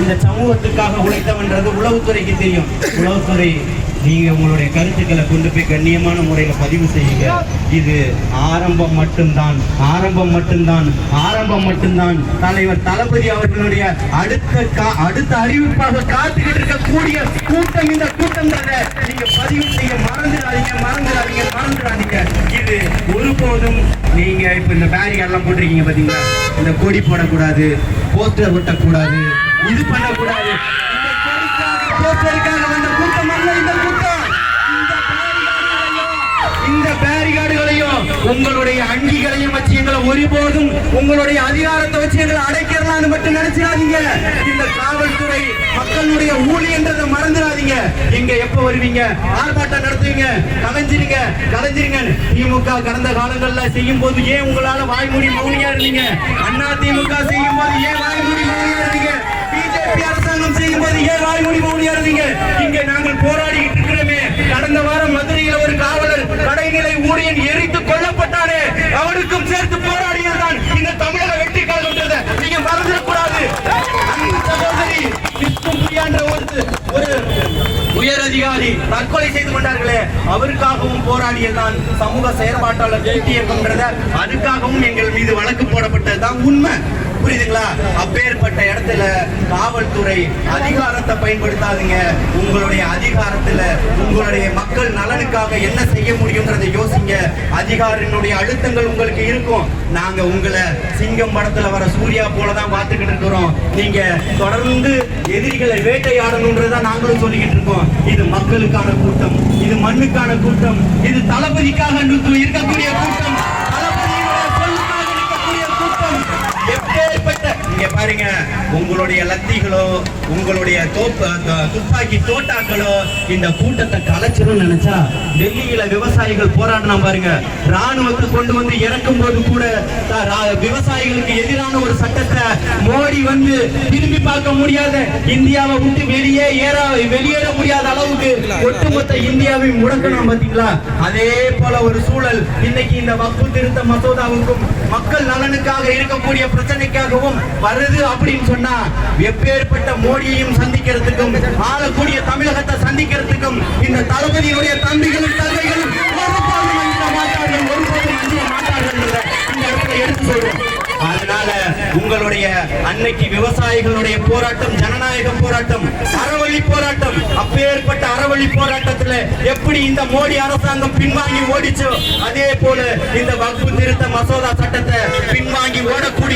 இந்த சமூகத்துக்காக உழைத்தவன்றது உளவுத்துறைக்கு தெரியும். உளவுத்துறை நீங்க உங்களுடைய கருத்துக்களை கொண்டு போய் கண்ணியமான முறையில் பதிவு செய்யுங்க. இது ஆரம்பம் மட்டும்தான், ஆரம்பம் மட்டும்தான், ஆரம்பம் மட்டும்தான். தலைவர் தளபதி அவர்களுடைய அடுத்த அறிவிப்பாக காத்துக்கிட்டு இருக்கக்கூடிய கூட்டம் இந்த கூட்டம்ன்றத நீங்க பதிவு செய்ய மறந்துடாதீங்க. இது ஒருபோதும் நீங்க இப்ப இந்த பேரிகார்ட் எல்லாம் போட்டிருக்கீங்க பாத்தீங்களா, இந்த கொடி போடக்கூடாது, போஸ்டர் ஒட்டக்கூடாது, இது பண்ணக்கூடாது. போஸ்டருக்காக வந்த கூட்டம் அல்ல இந்த கூட்டம். இந்த பேரிகார்டுகளையும் உங்களுடைய அங்கிகளையும் வச்சு எங்களை ஒருபோதும் உங்களுடைய அதிகாரத்தை வச்சு எங்களை அடைக்கிறலான்னு மட்டும் நினைச்சிடாதீங்க. இந்த காவல்துறை மக்களுடைய ஊழியன்றதை மறந்துடாதீங்க. எங்க எப்ப வருவீங்க, ஆர்ப்பாட்டம் நடத்துவீங்க, கலைஞ்சிருங்க. திமுக கடந்த காலங்கள்ல செய்யும் போது ஏன் உங்களால வாய்மூடி மௌனியா இருந்தீங்க? அண்ணா திமுக செய்யும் போது ஏன் வாய்மூடி மௌனியா இருந்தீங்க? பிஜேபி அரசாங்கம் செய்யும் போது ஏன் வாய்மூடி மௌனியா இருந்தீங்க? இங்க நாங்கள் போராடிக்கிட்டு இருக்கிறோமே. கடந்த வாரம் மதுரையில் ஒரு காவலர் கடைநிலை ஊழியன் எரித்து கொல்லப்பட்டானே, அவனுக்கும் சேர்த்து போராடியதுதான் இந்த தமிழக வெற்றி கழகம்ன்றதை நீங்க மறந்துடக்கூடாது. சகோதரி ஒரு உயர் அதிகாரி தற்கொலை செய்து கொண்டார்களே, அவருக்காகவும் போராடியதுதான் சமூக செயற்பாட்டாளர் ஜெயந்தி இயக்கம்ன்றத, அதுக்காகவும் எங்கள் மீது வழக்கு போடப்பட்டதுதான் உண்மை. புரியுதுங்களா? அப்பேற்பட்ட இடத்துல காவல்துறை அதிகாரத்தை பயன்படுத்தாதீங்க. உங்களுடைய அதிகாரத்துல உங்களுடைய மக்கள் நலனுக்காக என்ன செய்ய முடியும்ன்றதை யோசிங்க. அதிகாரினுடைய அழுத்தங்கள் உங்களுக்கு இருக்கும். நாங்க உங்களை சிங்கம் படத்துல வர சூர்யா போலதான் பார்த்துக்கிட்டு இருக்கிறோம். நீங்க தொடர்ந்து எதிரிகளை வேட்டையாடணும்ன்றதான் நாங்களும் சொல்லிக்கிட்டு இருக்கோம். இது மக்களுக்கான கூட்டம், இது மண்ணுக்கான கூட்டம், இது தளபதிக்காக இருக்கக்கூடிய கூட்டம், இங்க பாருங்க. உங்களுடைய லத்திகளோ உங்களுடைய துப்பாக்கி தோட்டாக்களோ இந்த கூட்டத்தை கலைச்சிடும் நினைச்சா, டெல்லியில விவசாயிகள் போராடினா பாருங்க. ராணுவத்தை கொண்டு வந்து இறக்கும் போது கூட விவசாயிகளுக்கு எதிரான ஒரு சட்டத்தை மோடி வந்து திரும்பி பார்க்க முடியாத, இந்தியாவை விட்டு வெளியேற முடியாத அளவுக்கு ஒட்டுமொத்த இந்தியாவை முடக்கணும் பாத்தீங்களா? அதே போல ஒரு சூழல் இன்னைக்கு இந்த வக்ஃப் திருத்த மசோதாவுக்கும் மக்கள் நலனுக்காக இருக்கக்கூடிய பிரச்சனைக்காகவும் வருது அப்படின்னு சொன்னா, எப்பேற்பட்ட மோடியையும் சந்திக்கிறதுக்கும் ஆளக்கூடிய தமிழகத்தை சந்திக்கிறதுக்கும் இந்த தளபதியுடைய தம்பிகளும் தங்கைகளும் ஒருபோதும் அஞ்ச மாட்டார்கள் இந்த இடத்துல எடுத்து சொல்றோம். அதனால உங்களுடைய அன்னைக்கு விவசாயிகளுடைய போராட்டம் ஜனநாயக போராட்டம், அறவழி போராட்டம். அப்பேற்பட்ட அறவழி போராட்டத்துல எப்படி இந்த மோடி அரசாங்கம் பின்வாங்கி ஓடிச்சோ, அதே போல இந்த வக்ஃப் திருத்த மசோதா சட்டத்தை பின்வாங்கி ஓடக்கூடிய